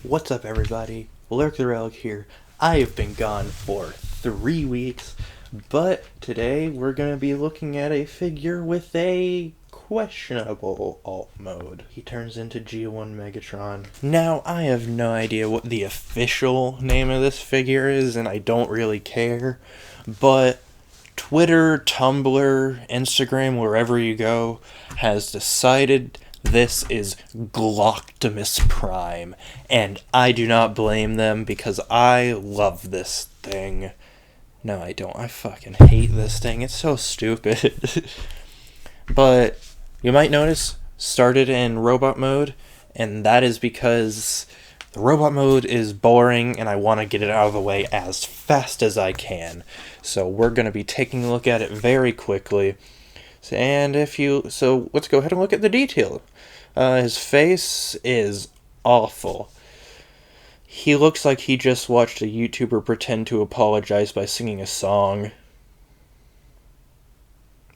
What's up, everybody? Lurk the Relic here. I have been gone for 3 weeks, but today we're going to be looking at a figure with a questionable alt mode. He turns into G1 Megatron. Now, I have no idea what the official name of this figure is, and I don't really care, but Twitter, Tumblr, Instagram, wherever you go, has decided this is Glocktimus Prime, and I do not blame them because I love this thing. No, I don't. I fucking hate this thing. It's so stupid. But you might notice, started in robot mode, and that is because the robot mode is boring and I want to get it out of the way as fast as I can. So we're going to be taking a look at it very quickly. So let's go ahead and look at the detail. His face is awful. He looks like he just watched a YouTuber pretend to apologize by singing a song.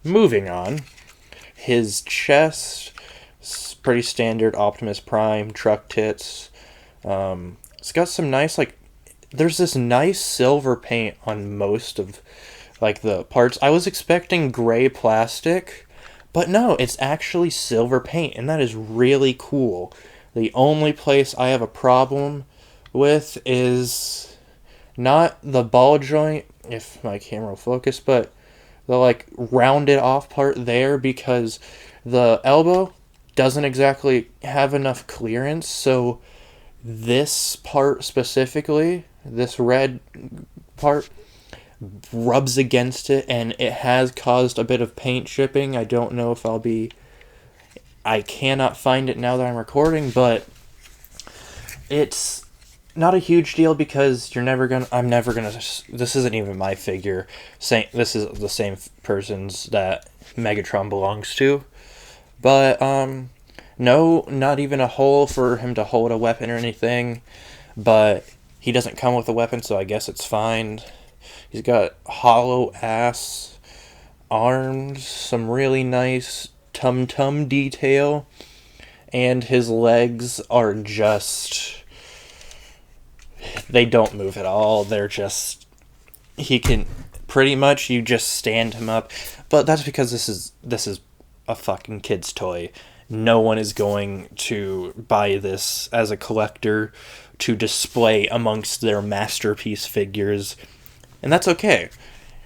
Moving on. His chest is pretty standard Optimus Prime truck tits. It's got some nice, there's this nice silver paint on most of the parts. I was expecting gray plastic, but no, it's actually silver paint, and that is really cool. The only place I have a problem with is not the ball joint, if my camera will focus, but the rounded off part there, because the elbow doesn't exactly have enough clearance, so this part specifically, this red part, rubs against it, and it has caused a bit of paint chipping. I don't know if I cannot find it now that I'm recording, but it's not a huge deal because I'm never gonna, this isn't even my figure. This is the same person's that Megatron belongs to. But, no, not even a hole for him to hold a weapon or anything, but he doesn't come with a weapon, so I guess it's fine. He's got hollow ass arms, some really nice tum-tum detail, and his legs are they don't move at all. They're just, he can, pretty much, you just stand him up, but that's because this is a fucking kid's toy. No one is going to buy this as a collector to display amongst their masterpiece figures. And that's okay.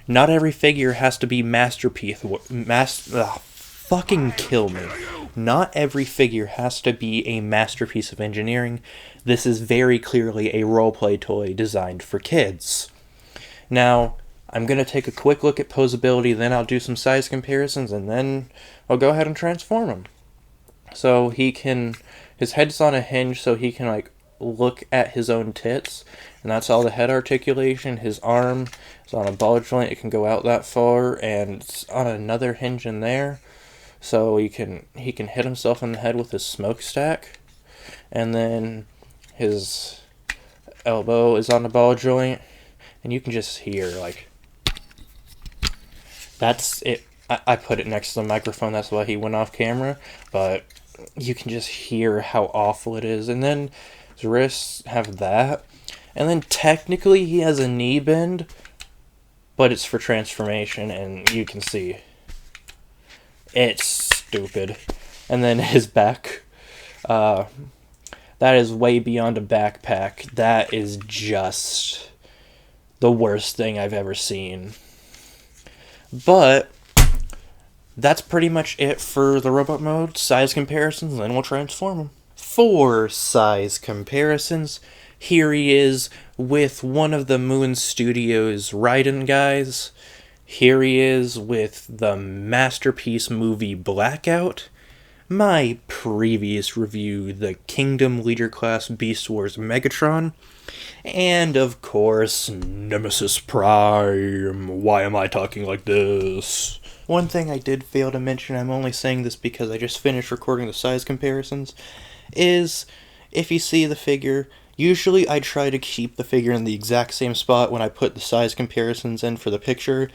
Not every figure has to be masterpiece. Fucking kill me. Not every figure has to be a masterpiece of engineering. This is very clearly a roleplay toy designed for kids. Now, I'm going to take a quick look at posability, then I'll do some size comparisons, and then I'll go ahead and transform him. So his head's on a hinge so he can look at his own tits, and that's all the head articulation. His arm is on a ball joint, it can go out that far, and it's on another hinge in there, so he can hit himself in the head with his smokestack. And then his elbow is on the ball joint, and you can just hear that's it. I put it next to the microphone, that's why he went off camera, but you can just hear how awful it is. And then his wrists have that. And then technically he has a knee bend, but it's for transformation, and you can see it's stupid. And then his back, that is way beyond a backpack. That is just the worst thing I've ever seen. But that's pretty much it for the robot mode. Size comparisons, then we'll transform him. For size comparisons, here he is with one of the Moon Studios Raiden guys. Here he is with the masterpiece movie Blackout. My previous review, the Kingdom Leader Class Beast Wars Megatron. And of course, Nemesis Prime. Why am I talking like this? One thing I did fail to mention, I'm only saying this because I just finished recording the size comparisons, is if you see the figure, usually I try to keep the figure in the exact same spot when I put the size comparisons in for the picture,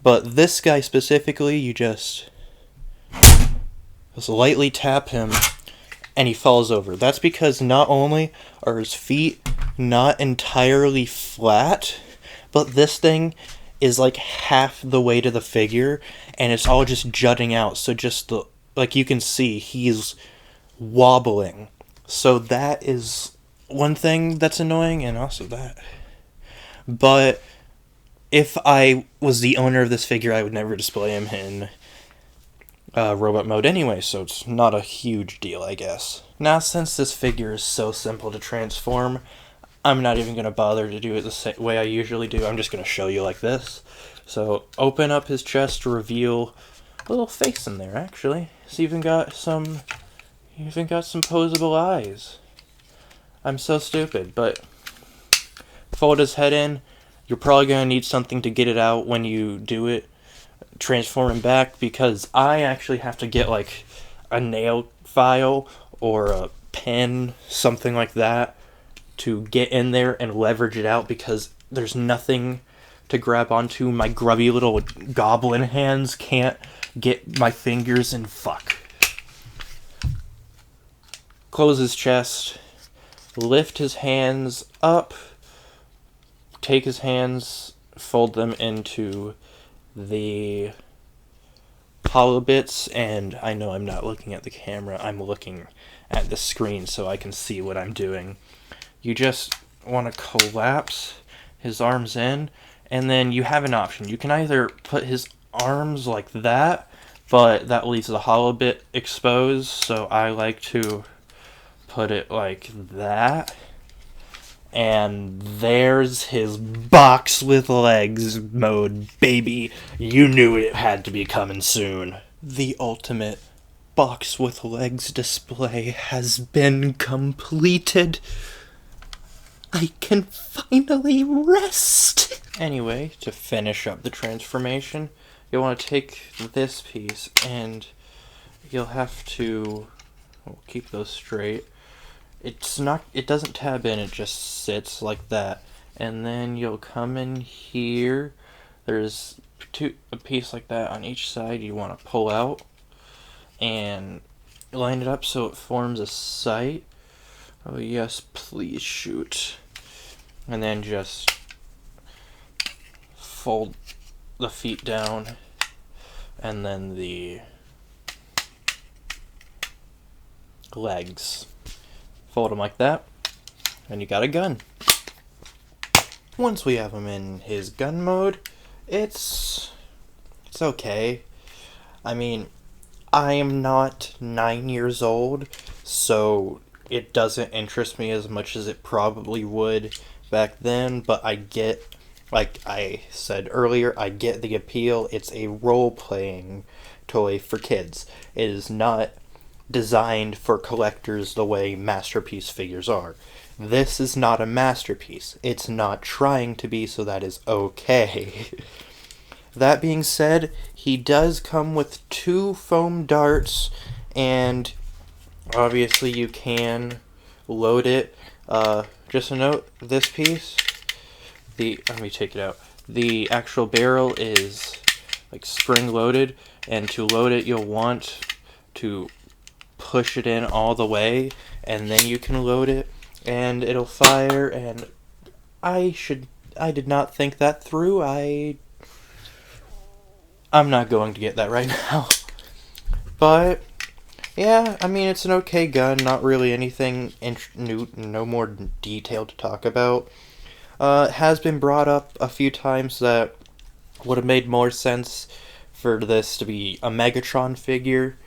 but this guy specifically, you just lightly tap him, and he falls over. That's because not only are his feet not entirely flat, but this thing is like half the weight of the figure, and it's all just jutting out. So just the, like you can see, he's wobbling. So that is one thing that's annoying, and also that. But if I was the owner of this figure, I would never display him in robot mode anyway, so it's not a huge deal, I guess. Now, since this figure is so simple to transform, I'm not even going to bother to do it the same way I usually do. I'm just going to show you like this. So, open up his chest to reveal a little face in there, actually. It's even got some posable eyes. I'm so stupid, but fold his head in. You're probably going to need something to get it out when you do it. Transform him back, because I actually have to get like a nail file or a pen, something like that, to get in there and leverage it out, because there's nothing to grab onto. My grubby little goblin hands can't get my fingers in. Fuck. Close his chest, lift his hands up, take his hands, fold them into the hollow bits, and I know I'm not looking at the camera, I'm looking at the screen so I can see what I'm doing. You just want to collapse his arms in, and then you have an option. You can either put his arms like that, but that leaves the hollow bit exposed, so I like to put it like that. And there's his box with legs mode, baby. You knew it had to be coming soon. The ultimate box with legs display has been completed. I can finally rest. Anyway, to finish up the transformation, you'll want to take this piece and you'll have to keep those straight. It doesn't tab in, it just sits like that. And then you'll come in here. There's a piece like that on each side you want to pull out and line it up so it forms a sight. Oh yes, please shoot. And then just fold the feet down, and then the legs. Fold them like that, and you got a gun. Once we have him in his gun mode, it's okay. I mean, I am not 9 years old, so it doesn't interest me as much as it probably would back then, but I get, like I said earlier, I get the appeal. It's a role-playing toy for kids. It is not designed for collectors the way masterpiece figures are. This is not a masterpiece. It's not trying to be, so that is okay. That being said, he does come with 2 foam darts, and obviously you can load it. Just a note, this piece, let me take it out. The actual barrel is like spring loaded, and to load it you'll want to push it in all the way, and then you can load it and it'll fire. And I did not think that through. I'm not going to get that right now. But yeah, I mean, it's an okay gun, not really anything new, no more detail to talk about. It has been brought up a few times that would have made more sense for this to be a Megatron figure.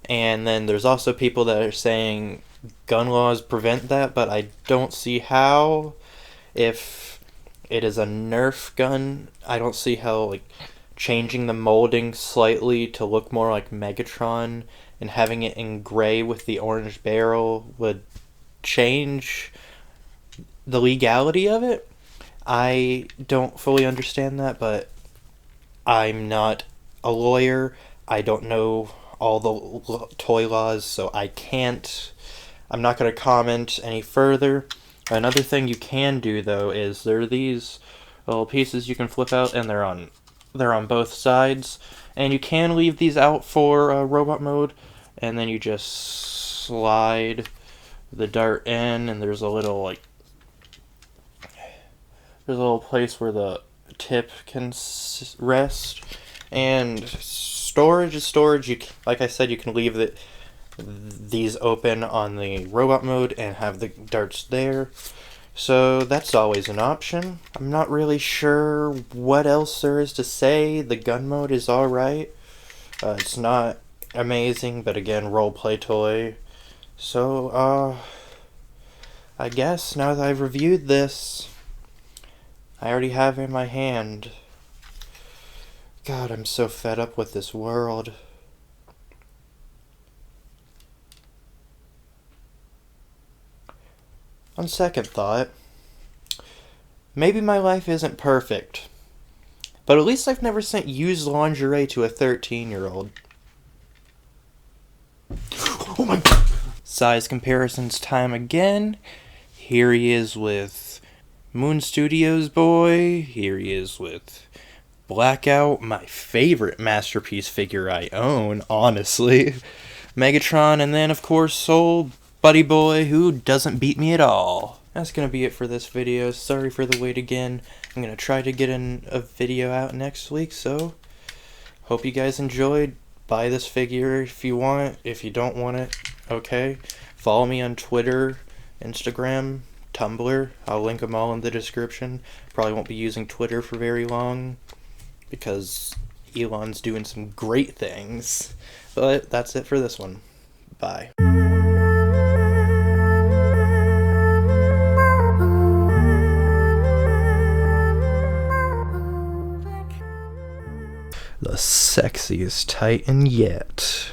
And then there's also people that are saying gun laws prevent that, but I don't see how. If it is a Nerf gun, I don't see how, like, changing the molding slightly to look more like Megatron and having it in gray with the orange barrel would change the legality of it. I don't fully understand that, but I'm not a lawyer. I don't know all the toy laws, so I'm not going to comment any further. Another thing you can do, though, is there are these little pieces you can flip out, and they're on both sides, and you can leave these out for robot mode, and then you just slide the dart in, and there's a little place where the tip can rest. And storage is storage. Like I said, you can leave these open on the robot mode and have the darts there. So that's always an option. I'm not really sure what else there is to say. The gun mode is alright. It's not amazing, but again, roleplay toy. So, I guess now that I've reviewed this, I already have it in my hand. God, I'm so fed up with this world. On second thought, maybe my life isn't perfect, but at least I've never sent used lingerie to a 13-year-old. Oh my God. Size comparisons time again. Here he is with Moon Studios boy. Here he is with Blackout, my favorite masterpiece figure I own, honestly. Megatron, and then of course Soul Buddy Boy, who doesn't beat me at all. That's gonna be it for this video. Sorry for the wait again. I'm gonna try to get a video out next week, so hope you guys enjoyed. Buy this figure if you want it. If you don't want it, okay. Follow me on Twitter, Instagram, Tumblr. I'll link them all in the description. Probably won't be using Twitter for very long because Elon's doing some great things. But that's it for this one. Bye. The sexiest Titan yet.